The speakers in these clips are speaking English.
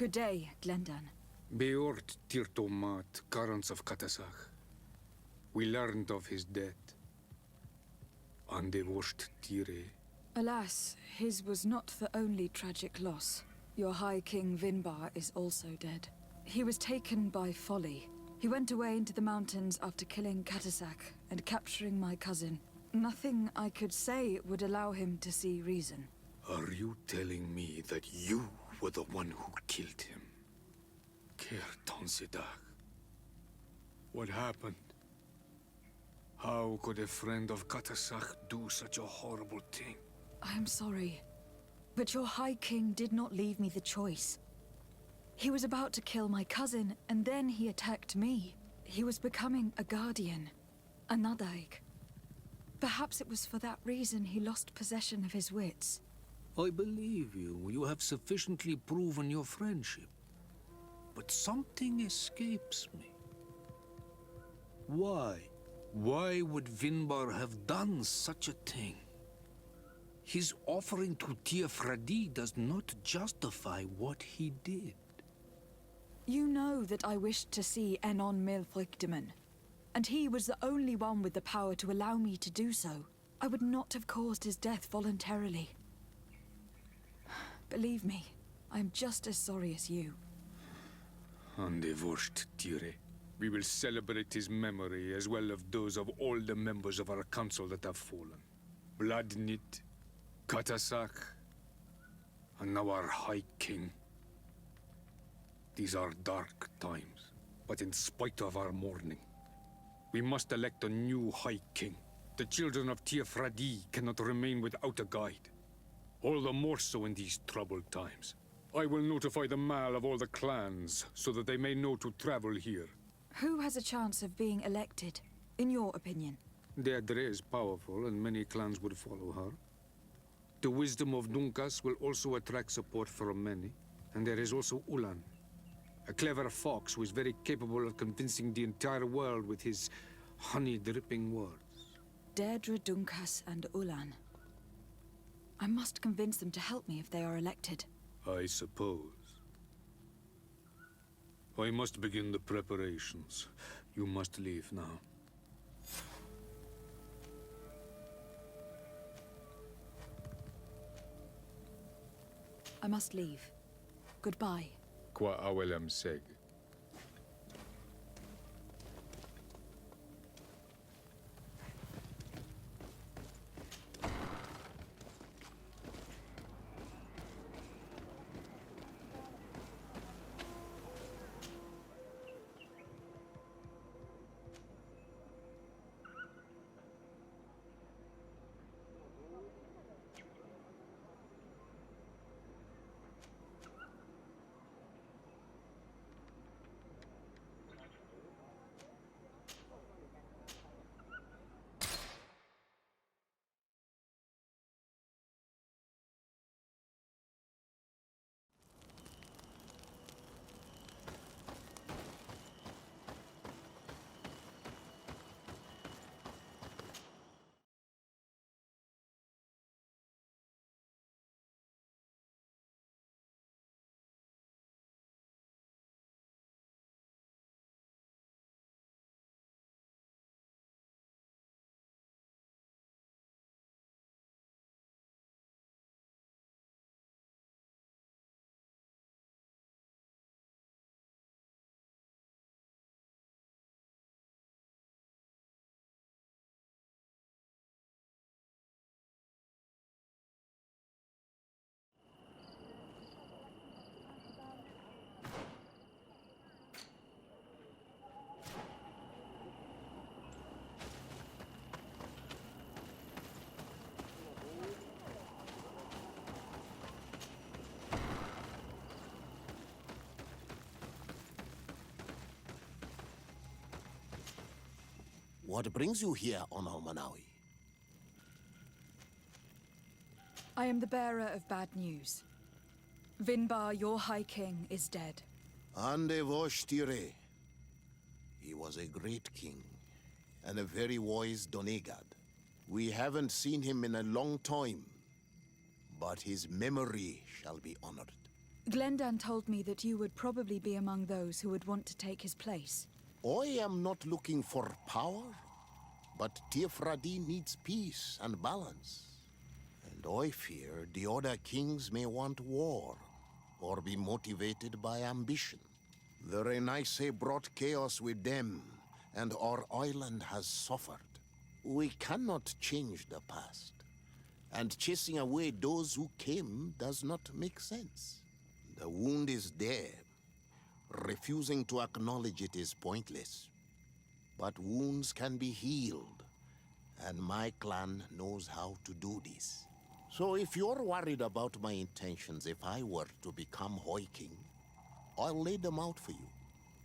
Good day, Glendan. Beort tirtomat, Karans of Katasach. We learned of his death. Andevosht tire. Alas, his was not the only tragic loss. Your High King Vinbar is also dead. He was taken by folly. He went away into the mountains after killing Katasak and capturing my cousin. Nothing I could say would allow him to see reason. Are you telling me that you were the one who killed him? Kertonsidag. What happened? How could a friend of Katasak do such a horrible thing? I am sorry, but your High King did not leave me the choice. He was about to kill my cousin, and then he attacked me. He was becoming a guardian, a Nadaig. Perhaps it was for that reason he lost possession of his wits. I believe you. You have sufficiently proven your friendship. But something escapes me. Why? Why would Vinbar have done such a thing? His offering to Tir Fradi does not justify what he did. You know that I wished to see Enon Milfrictiman, and he was the only one with the power to allow me to do so. I would not have caused his death voluntarily. Believe me, I am just as sorry as you. Andevosht tire. We will celebrate his memory as well as those of all the members of our council that have fallen. Bloodnit, Katasak, and now our High King. These are dark times, but in spite of our mourning, we must elect a new High King. The children of Tir Fradi cannot remain without a guide. All the more so in these troubled times. I will notify the Mal of all the clans, so that they may know to travel here. Who has a chance of being elected, in your opinion? Derdre is powerful, and many clans would follow her. The wisdom of Dunncasa will also attract support from many. And there is also Ullana, a clever fox who is very capable of convincing the entire world with his honey-dripping words. Derdre, Dunncasa, and Ullana. I must convince them to help me if they are elected. I suppose. I must begin the preparations. You must leave now. I must leave. Goodbye. Qua awelem seg. What brings you here on Manawi? I am the bearer of bad news. Vinbar, your High King, is dead. Andevosht tire. He was a great king, and a very wise Donegad. We haven't seen him in a long time, but his memory shall be honored. Glendan told me that you would probably be among those who would want to take his place. I am not looking for power, but Tir Fradi needs peace and balance. And I fear the other kings may want war, or be motivated by ambition. The Renaisse brought chaos with them, and our island has suffered. We cannot change the past, and chasing away those who came does not make sense. The wound is there. Refusing to acknowledge it is pointless. But wounds can be healed, and my clan knows how to do this. So if you're worried about my intentions if I were to become High King, I'll lay them out for you.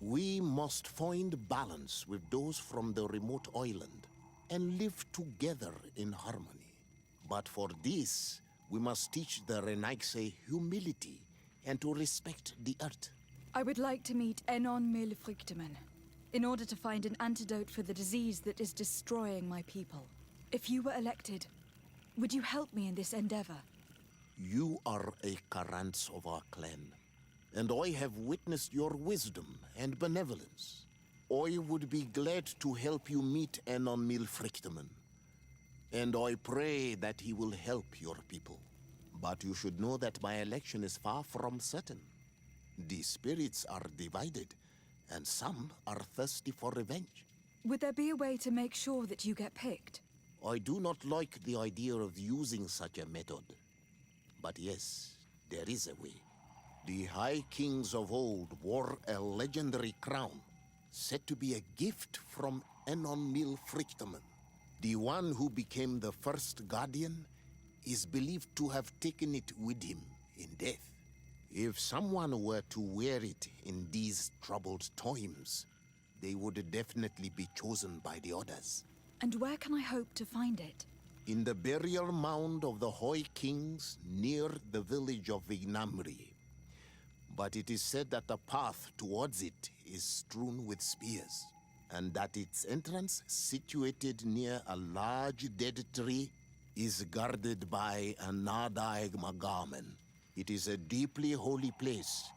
We must find balance with those from the remote island and live together in harmony. But for this, we must teach the Renaisse humility and to respect the earth. I would like to meet Enon Milfrichteman in order to find an antidote for the disease that is destroying my people. If you were elected, would you help me in this endeavor? You are a Karants of our clan, and I have witnessed your wisdom and benevolence. I would be glad to help you meet Enon Milfrichteman, and I pray that he will help your people. But you should know that my election is far from certain. The spirits are divided, and some are thirsty for revenge. Would there be a way to make sure that you get picked? I do not like the idea of using such a method. But yes, there is a way. The High Kings of old wore a legendary crown, said to be a gift from Enon Milfrichteman. The one who became the first guardian is believed to have taken it with him in death. If someone were to wear it in these troubled times, they would definitely be chosen by the others. And where can I hope to find it? In the burial mound of the High Kings near the village of Vignamri. But it is said that the path towards it is strewn with spears, and that its entrance, situated near a large dead tree, is guarded by a Nadaig Magamen. It is a deeply holy place,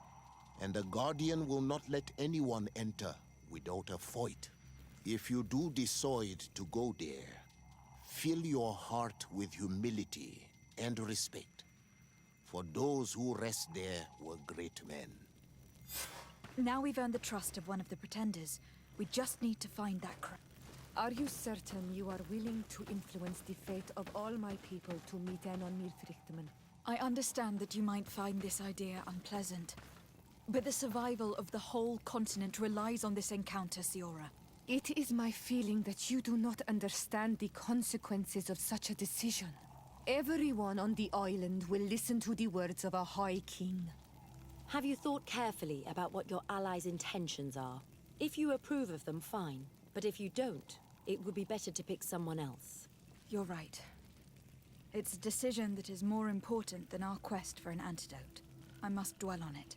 and the Guardian will not let anyone enter without a fight. If you do decide to go there, fill your heart with humility and respect, for those who rest there were great men. Now we've earned the trust of one of the pretenders. We just need to find that crown. Are you certain you are willing to influence the fate of all my people to meet Enon Milfrichteman? I understand that you might find this idea unpleasant, but the survival of the whole continent relies on this encounter, Siora. It is my feeling that you do not understand the consequences of such a decision. Everyone on the island will listen to the words of a High King. Have you thought carefully about what your allies' intentions are? If you approve of them, fine. But if you don't, it would be better to pick someone else. You're right. It's a decision that is more important than our quest for an antidote. I must dwell on it.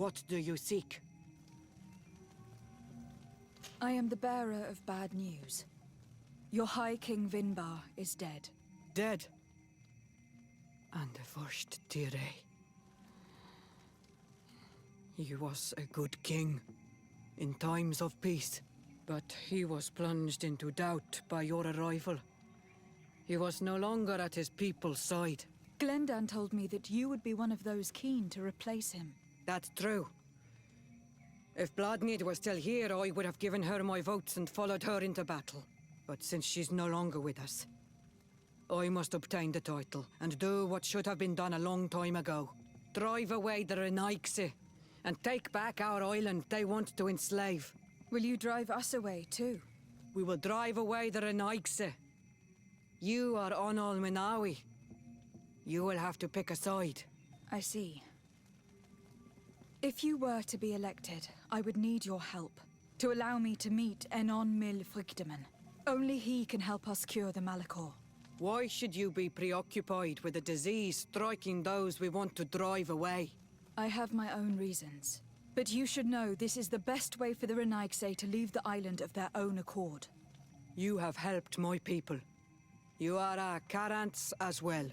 What do you seek? I am the bearer of bad news. Your High King Vinbar is dead. Dead. And the first Tir. He was a good king in times of peace, but he was plunged into doubt by your arrival. He was no longer at his people's side. Glendan told me that you would be one of those keen to replace him. That's true. If Bladnid was still here, I would have given her my votes and followed her into battle. But since she's no longer with us, I must obtain the title and do what should have been done a long time ago. Drive away the Renaigse and take back our island they want to enslave. Will you drive us away too? We will drive away the Renaigse. You are Onol Minawi. You will have to pick a side. I see. If you were to be elected, I would need your help to allow me to meet Enon Mil Frichteman. Only he can help us cure the Malachor. Why should you be preoccupied with a disease striking those we want to drive away? I have my own reasons. But you should know this is the best way for the Renaigse to leave the island of their own accord. You have helped my people. You are a Karants as well.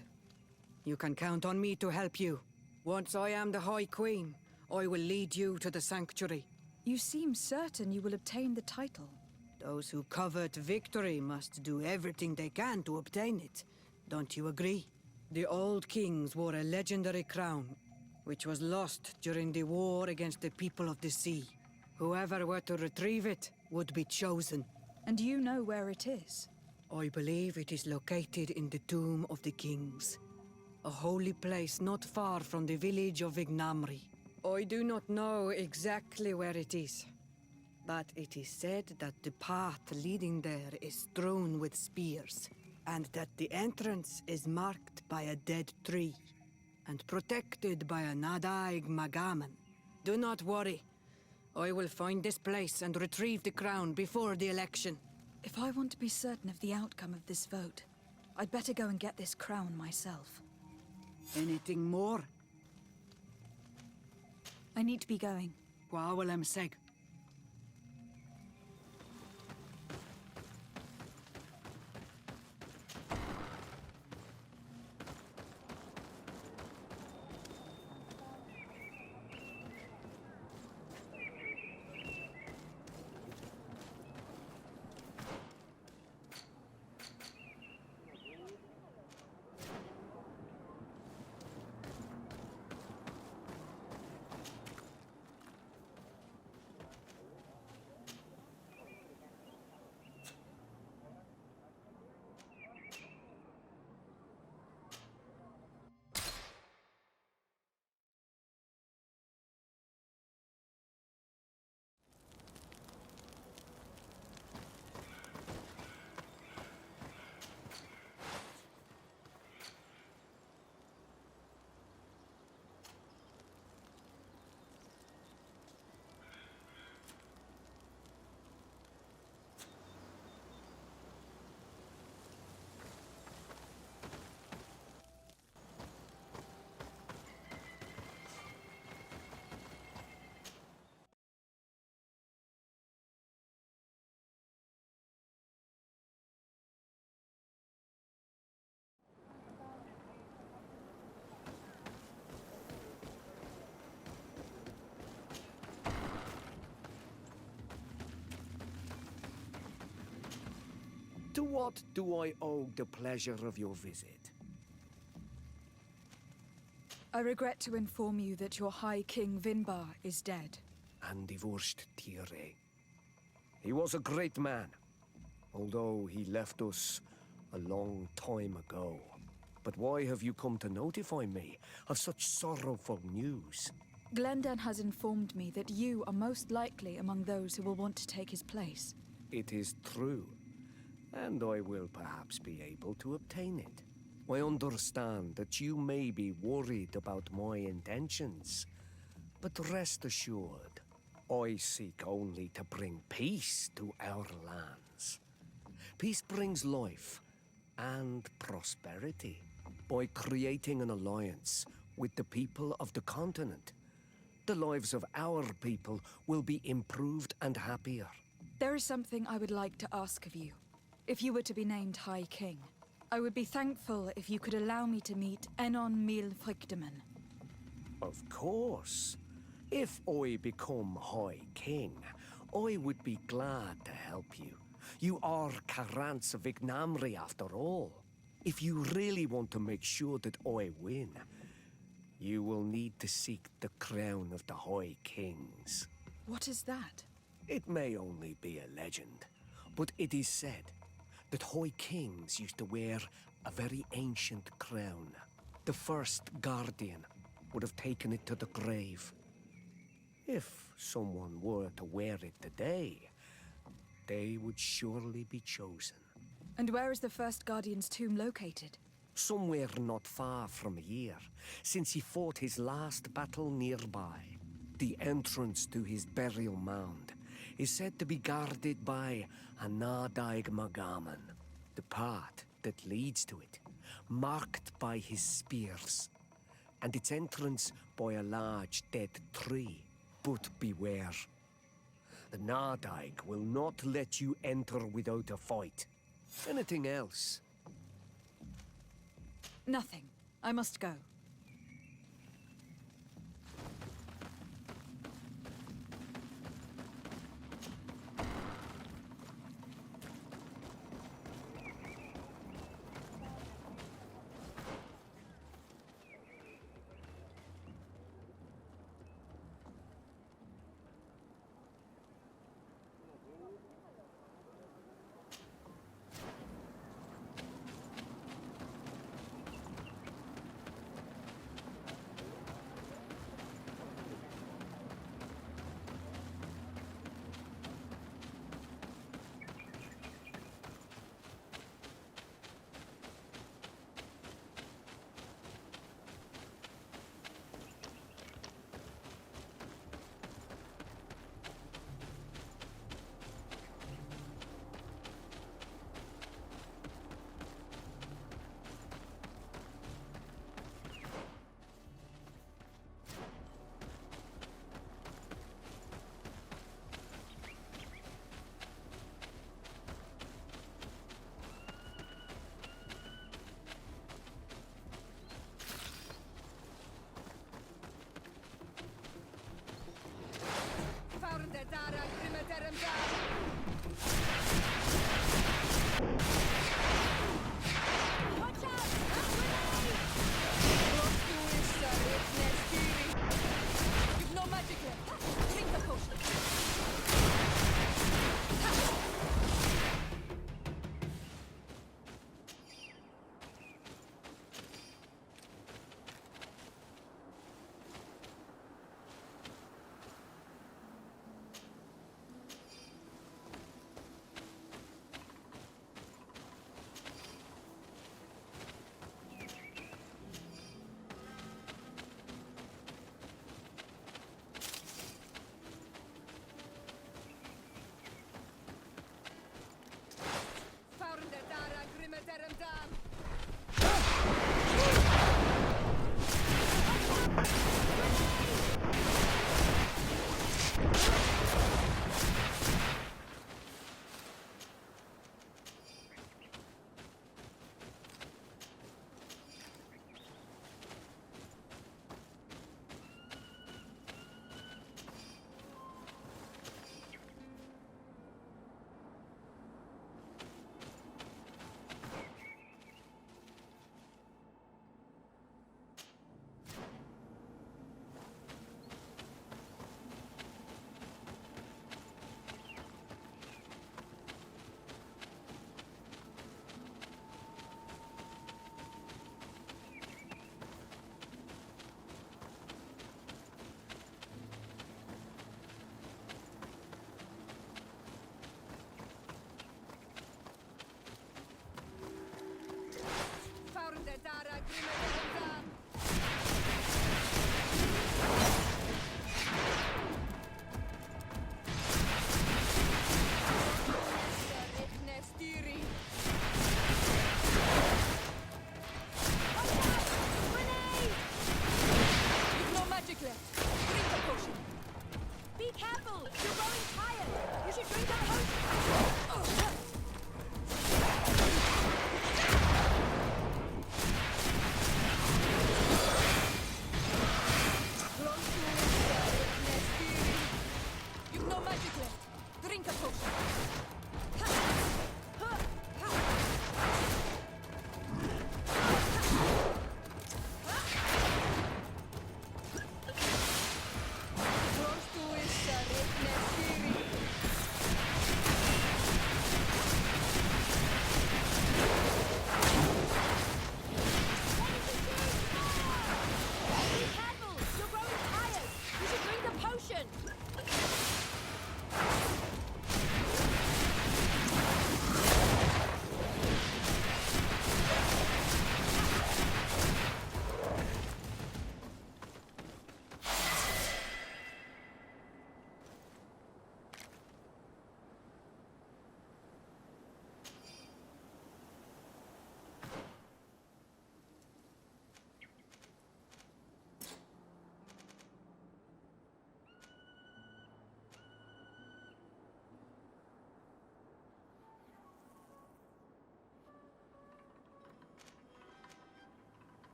You can count on me to help you. Once I am the High Queen, I will lead you to the sanctuary. You seem certain you will obtain the title. Those who covet victory must do everything they can to obtain it. Don't you agree? The old kings wore a legendary crown, which was lost during the war against the people of the sea. Whoever were to retrieve it would be chosen. And you know where it is? I believe it is located in the Tomb of the Kings, a holy place not far from the village of Vignamri. I do not know exactly where it is, but it is said that the path leading there is strewn with spears, and that the entrance is marked by a dead tree, and protected by a Nadaig Magaman. Do not worry. I will find this place and retrieve the crown before the election. If I want to be certain of the outcome of this vote, I'd better go and get this crown myself. Anything more? I need to be going. Gwawalem seg. To what do I owe the pleasure of your visit? I regret to inform you that your High King Vinbar is dead. And divorced Tir. He was a great man, although he left us a long time ago. But why have you come to notify me of such sorrowful news? Glendan has informed me that you are most likely among those who will want to take his place. It is true, and I will perhaps be able to obtain it. I understand that you may be worried about my intentions, but rest assured, I seek only to bring peace to our lands. Peace brings life and prosperity by creating an alliance with the people of the continent. the lives of our people will be improved and happier. There is something I would like to ask of you. If you were to be named High King, I would be thankful if you could allow me to meet Enon Mil Frichteman. Of course. If I become High King, I would be glad to help you. You are Carant's Vignamri after all. If you really want to make sure that I win, you will need to seek the crown of the High Kings. What is that? It may only be a legend, but it is said that High Kings used to wear a very ancient crown. The first guardian would have taken it to the grave. If someone were to wear it today, they would surely be chosen. And where is the first Guardian's tomb located? Somewhere not far from here, since he fought his last battle nearby. The entrance to his burial mound is said to be guarded by a Nadaig Magaman, the path that leads to it, marked by his spears, and its entrance by a large dead tree. But beware. The Nadaig will not let you enter without a fight. Anything else? Nothing. I must go.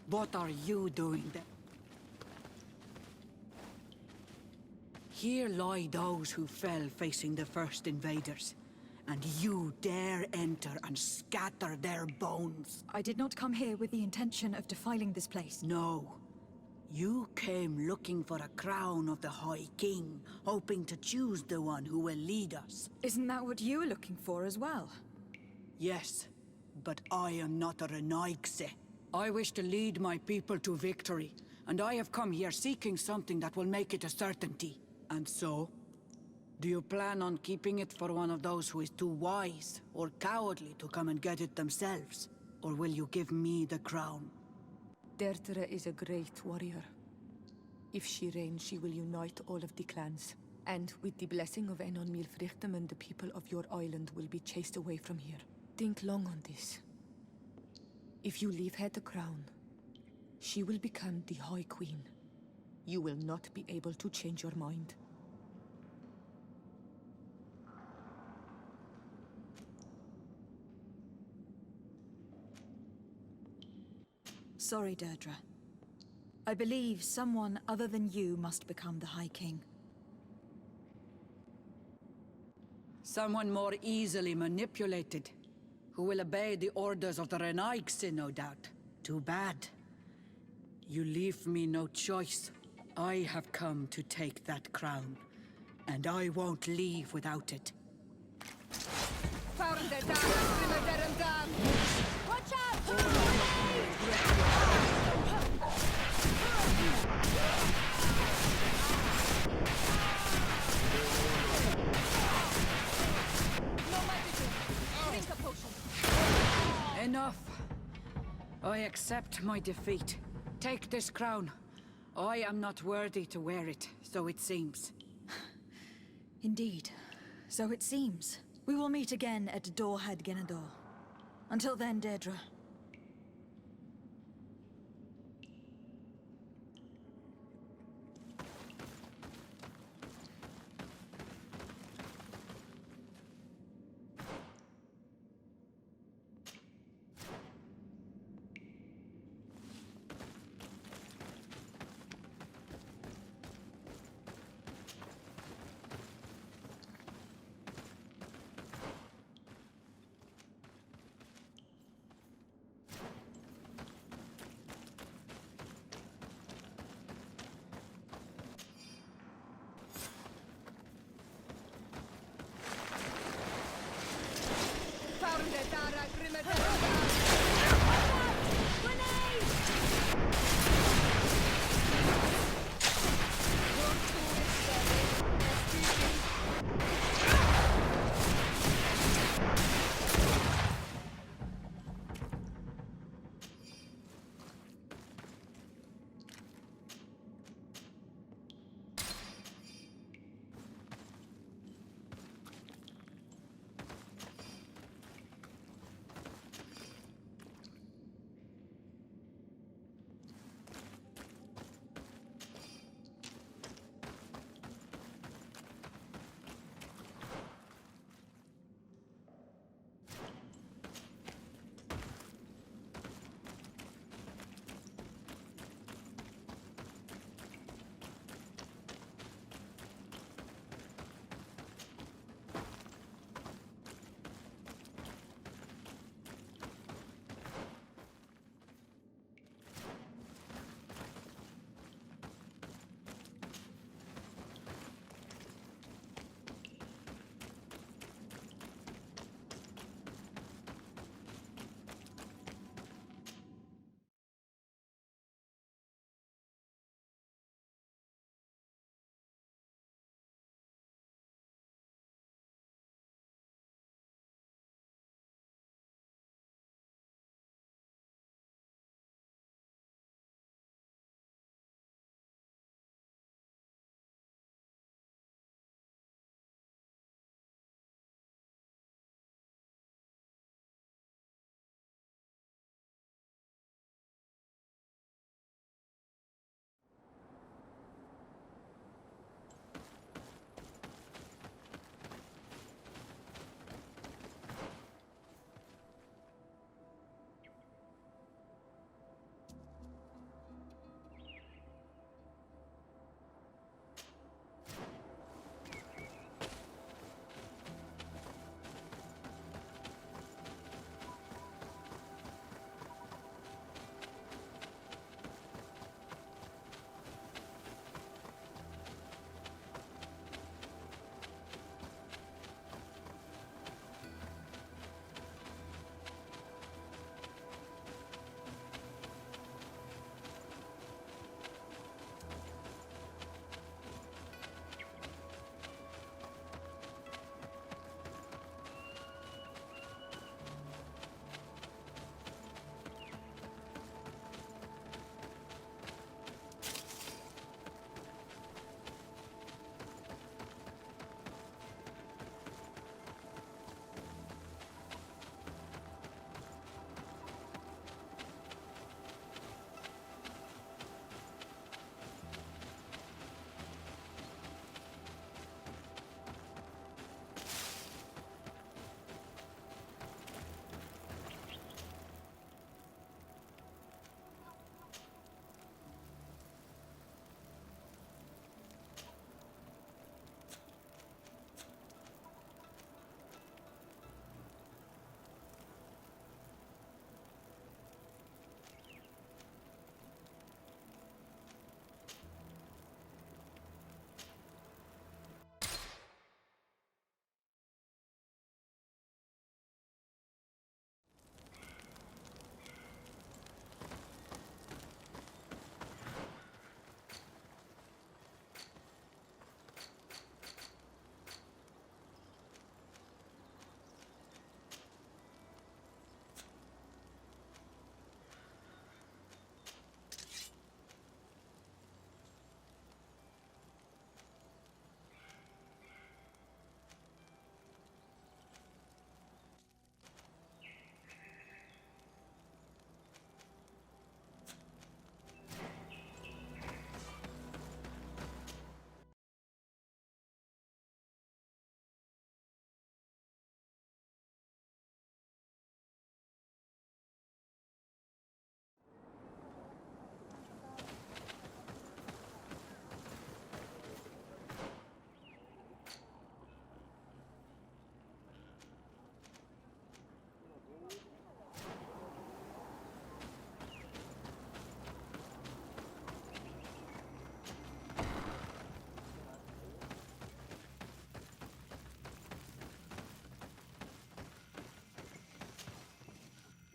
What are you doing there? Here lie those who fell facing the first invaders, and you dare enter and scatter their bones. I did not come here with the intention of defiling this place. No. You came looking for a crown of the High King, hoping to choose the one who will lead us. Isn't that what you were looking for as well? Yes, but I am not a Renaigse. I wish to lead my people to victory, and I have come here seeking something that will make it a certainty. And so? Do you plan on keeping it for one of those who is too wise or cowardly to come and get it themselves? Or will you give me the crown? Derdre is a great warrior. If she reigns, she will unite all of the clans. And with the blessing of Enon Milfrichtem, the people of your island will be chased away from here. Think long on this. If you leave her the crown, she will become the High Queen. You will not be able to change your mind. Sorry, Derdre. I believe someone other than you must become the High King. Someone more easily manipulated, who will obey the orders of the Renaigse, no doubt. Too bad. You leave me no choice. I have come to take that crown, and I won't leave without it. Watch out! Enough. I accept my defeat. Take this crown. I am not worthy to wear it, so it seems. Indeed. So it seems. We will meet again at Dorhad Genador. Until then, Derdre.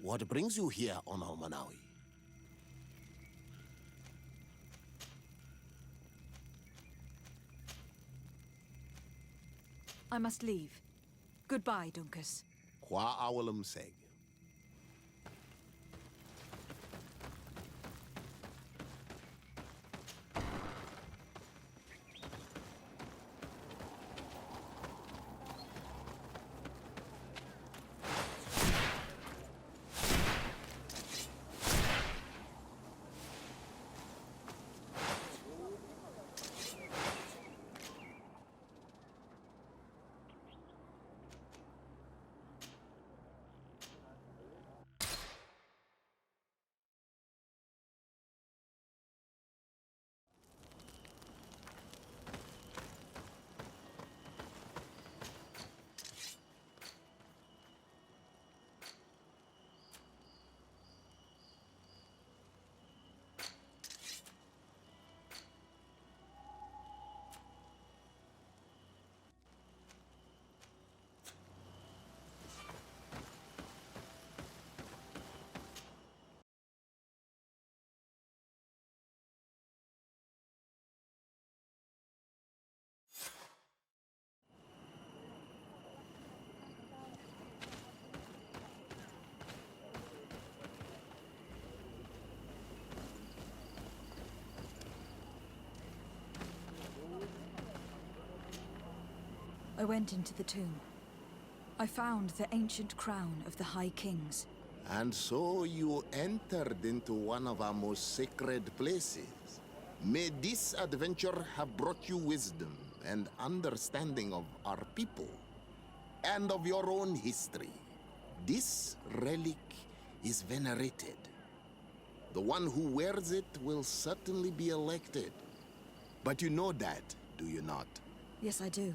What brings you here on Almanawi? I must leave. Goodbye, Dunncas. Qua awalum seg. I went into the tomb. I found the ancient crown of the High Kings. And so you entered into one of our most sacred places. May this adventure have brought you wisdom and understanding of our people and of your own history. This relic is venerated. The one who wears it will certainly be elected. But you know that, do you not? Yes, I do.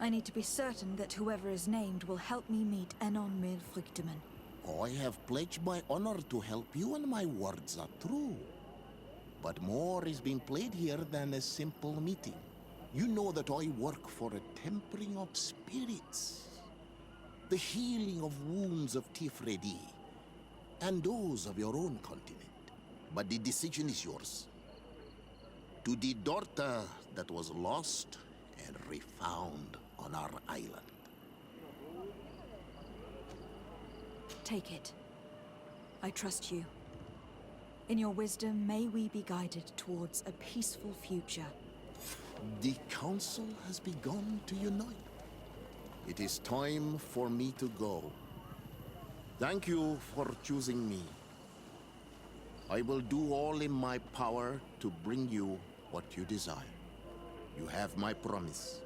I need to be certain that whoever is named will help me meet Enon Mir Frichtemann. I have pledged my honor to help you, and my words are true. But more is being played here than a simple meeting. You know that I work for a tempering of spirits, the healing of wounds of Tir Fradi, and those of your own continent. But the decision is yours. To the daughter that was lost and refound on our island. Take it. I trust you. In your wisdom, may we be guided towards a peaceful future. The council has begun to unite. It is time for me to go. Thank you for choosing me. I will do all in my power to bring you what you desire. You have my promise.